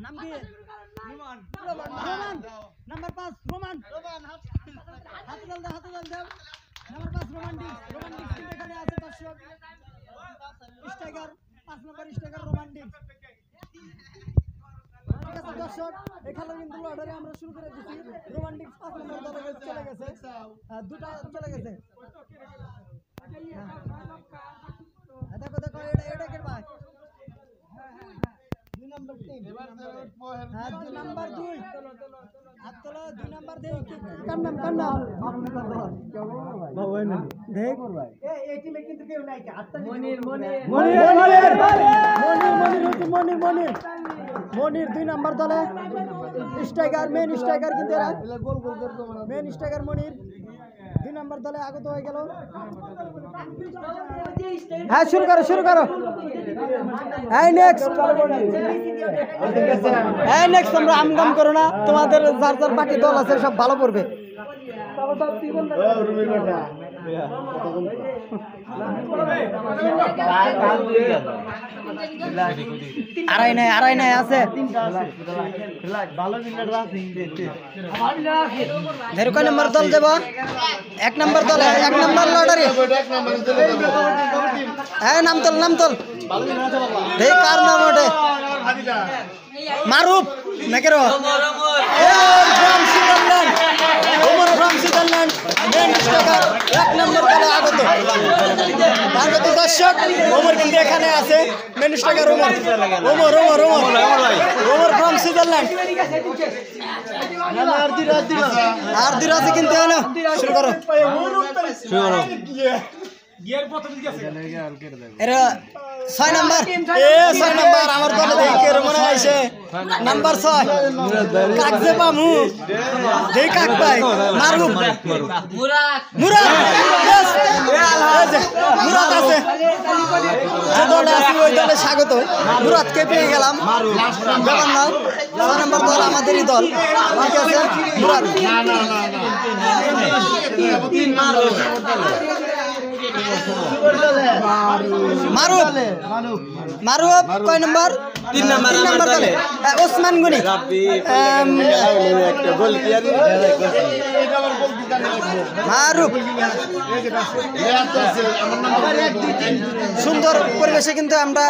নাম কি? Roman. Number 5 Roman. হাতে দাও দাও। নাম্বার 5 রোমান্টিক কিন্তু এখানে আছে দর্শক। স্ট্রাইকার 5 নম্বর স্ট্রাইকার রোমান্টিক। ঠিক আছে দর্শক, এই খেলা কিন্তু লটারি আমরা শুরু করে দিচ্ছি। রোমান্টিক 5 নম্বর দলে চলে গেছে, দুটা চলে গেছে। দেখো এটা কে ভাই? 2 নম্বর টিম। হ্যাঁ 2 নম্বর 2 হাত তোলো। 2 নম্বর দেই কার নাম দেখ এই টিমে কিন্তু কেউ নাই। মনির 2 নম্বর দলে স্ট্রাইকার মেন স্ট্রাইকার কিন্তু এরা মেন স্ট্রাইকার মনির 2 নম্বর দলে আগত হয়ে গেল। হ্যাঁ শুরু করো। নেক্সট তোমরা আমগাম করো না, তোমাদের যার যার বাকি দল আছে সব ভালো পড়বে। আড়াই নাই আছে। কয় নম্বর দল যাব? 1 নম্বর দলে 1 নম্বর লটারি। হ্যাঁ নাম তোল দেখ কার নাম ওঠে। মারুফ নাকি রো ফ্রম সুইজারল্যান্ড মেন স্ট্রাইকার 1 নম্বর দলে আগত দর্শক। ওমর কিন্তু এখানে আছে, main striker Omar from Switzerland. আর দিরা আছে কিন্তু হলো। শুরু করো। এরা 6 নম্বর 6 নম্বর আমার দলে দেখে মনে হইছে নাম্বার 6 কাকজে পামু দেই কাক ভাই মারুফ মুরাদ আছে যে দলে আছে ওই দলে স্বাগত। মুরাদকে পেয়ে গেলাম। ব্যাপার না 6 নম্বর দল আমাদেরই দল। ঠিক আছে মুরাদ মারুফ কয় নম্বর? 3 নম্বর দলে ওসমান গনি মারুফ। সুন্দর পরিবেশে কিন্তু আমরা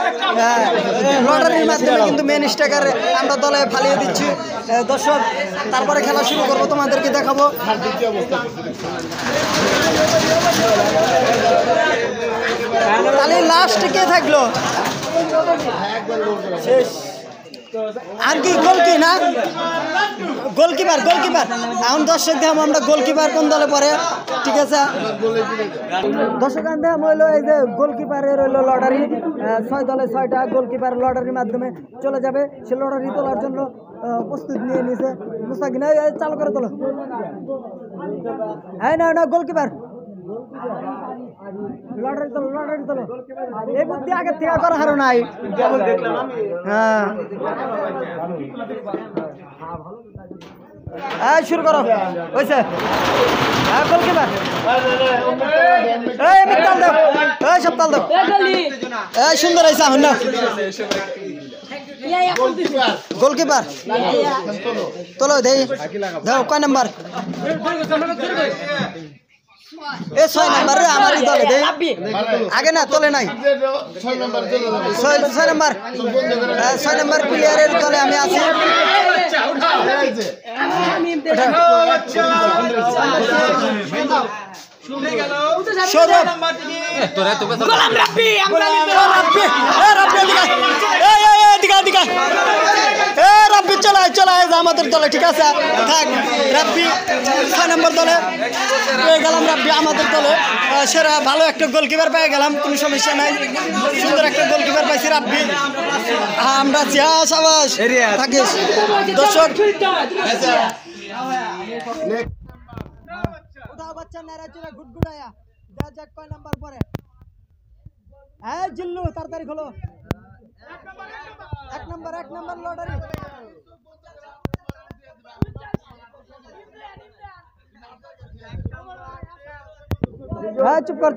লটারির মাধ্যমে কিন্তু মেন স্ট্রাইকার আমরা দলে ফালিয়ে দিচ্ছি দর্শক। তারপরে খেলা শুরু করবো, তোমাদেরকে দেখাবো। তাহলে লাস্ট কে থাকলো? শেষ আর কি গোলকি না গোলকিপার এখন দর্শক দেখাম আমরা গোলকিপার কোন দলে পড়ে। ঠিক আছে দর্শক দেখাম হইলো এই যে গোলকিপারের হইলো লটারি 6 দলে 6টা গোলকিপার লটারির মাধ্যমে চলে যাবে। সে লটারি তোলার জন্য প্রস্তুত নিয়ে নিয়েছে। মুস্তাকিন চালু করে তোলো। হ্যাঁ না গোলকিপার লটারি তোলো এই বুদ্ধি আগে থেকে করা হারো নাই। হ্যাঁ শুরু করো হয়েছে। হ্যাঁ গোলকিপার সপ্তাহ দাও সুন্দর হয়েছে। এখন না গোলকিপার তোলো দেই দাও কয় নাম্বার? 6 নম্বর আমারই দলে দেই আগে না তোলে নাই। 6 নম্বর প্লেয়ারের দলে আমি আছি। চলে আমাদের দলে। ঠিক আছে থাক রাব্বি 6 নম্বর দলে পেয়ে গেলাম। রাব্বি আমাদের দলে সেরা ভালো একটা গোলকিপার পেয়ে গেলাম, কোনো সমস্যা নাই। সুন্দর একটা গোলকিপার পাইছি রাব্বি। আমরা সাবাস থাকিস দর্শক। বাচ্চা নারা চলে গুটগুড়ায়া দেখা যাক কয় নাম্বার পরে। হ্যাঁ জিল্লু তাড়াতাড়ি খোলো। 1 নম্বর লটারি। হ্যাঁ চুপ কর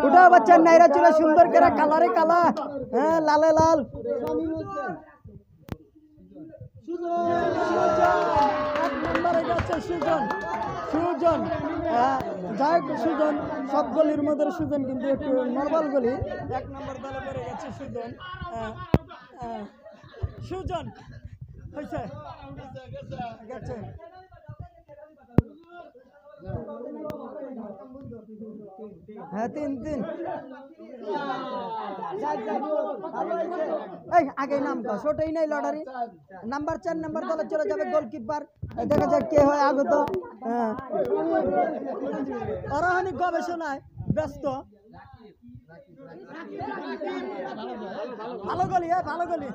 উঠা বাচ্চা নাইরা চলে সুন্দর করে কালারে কালা। হ্যাঁ লালে লাল এক নম্বরে যাচ্ছে সুজন। সুজন যাই হোক, সুজন সব গলির মধ্যে সুজন কিন্তু একটু নর্মাল গলি। এক নম্বর দলে পড়ে গেছে সুজন। সুজন হয়েছে গেছে। হ্যাঁ 3-3। এই আগে নাম তো ছোটই নাই লটারি। নাম্বার 4 নম্বর দলে চলে যাবে গোলকিপার। দেখা যাক কে হয় আগত। ওরা অনেক গবেষণায় ব্যস্ত। ভালো গলি, ভালো গলি,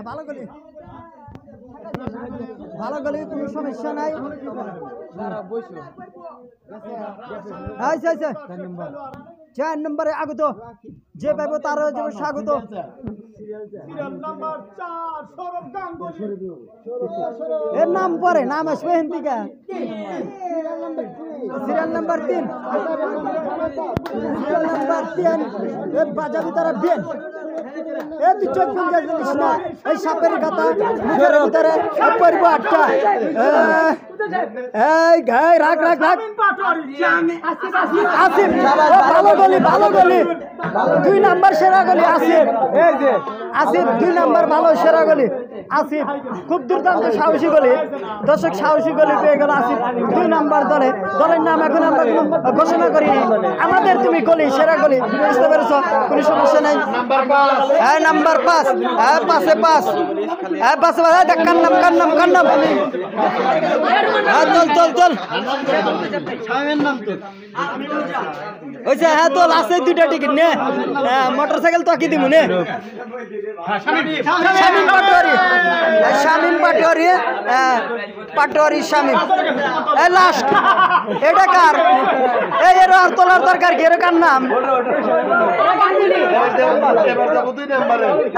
ভালো গলি, ভালো গলি, কোনো সমস্যা নাই। 4 নম্বরে আগত, যে পাইব তার স্বাগত। এর নাম পরে নাম আসবে হিন্দিকা। সিরিয়াল নাম্বার 3, সিরিয়াল নাম্বার 3 বাজাবি তারা বিয়েন। এ তুই চোখ বন্ধ করিস না, এই সাপের গাতা মুখের ভিতরে পড়ব 8টা। এই গায় রাখ রাখ রাখ। আসিফ ভালো গলি, ভালো গলি, 2 নাম্বার সেরা গলি আসিফ। এই যে আসিফ 2 নাম্বার ভালো সেরা গলি আসিফ, খুব দুর্দান্ত সাহসী গলি। দর্শক সাহসী গলি পেয়ে গেল আসিফ 2 নাম্বার দলে। দলের নাম এখন আমরা ঘোষণা করিনি, আমাদের তুমি গলি সেরা গলি, বুঝতে পেরেছ? কোনো সমস্যা নাই। হ্যাঁ নাম্বার 5, হ্যাঁ 5-এ 5, হ্যাঁ 5-এ 5। দেখ কান্নাম কান্নাম কান্নাম। হ্যাঁ চল চল চল হয়েছে। হ্যাঁ তোল আছে 2টা টিকিট নে। মোটরসাইকেল তো কি দিব নে। শামিম পাটোয়ারি, শামিম পাটোয়ারি, পাটোয়ারি শামিম। এই লাস্ট এটা কার? এই এর আর তোলার দরকার কি? এর কার নাম?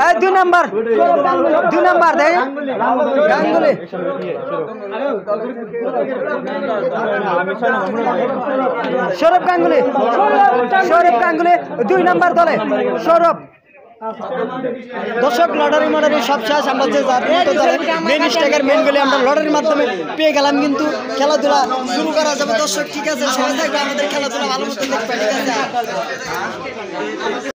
এই 2 নাম্বার, 2 নাম্বার দেখ গাঙ্গুলি। সৌরভ গাঙ্গুলি, সৌরভ গাঙ্গুলি 2 নাম্বার দলে সৌরভ। দর্শক লটারি মটারি সব শেষ। আমরা যে মেন স্ট্রাইকার মেন গুলি আমরা লটারির মাধ্যমে পেয়ে গেলাম, কিন্তু খেলাধুলা শুরু করা যাবে। দর্শক ঠিক আছে, সবাই থাকবে, আমাদের খেলাধুলা ভালো মতো দেখবে, ঠিক আছে।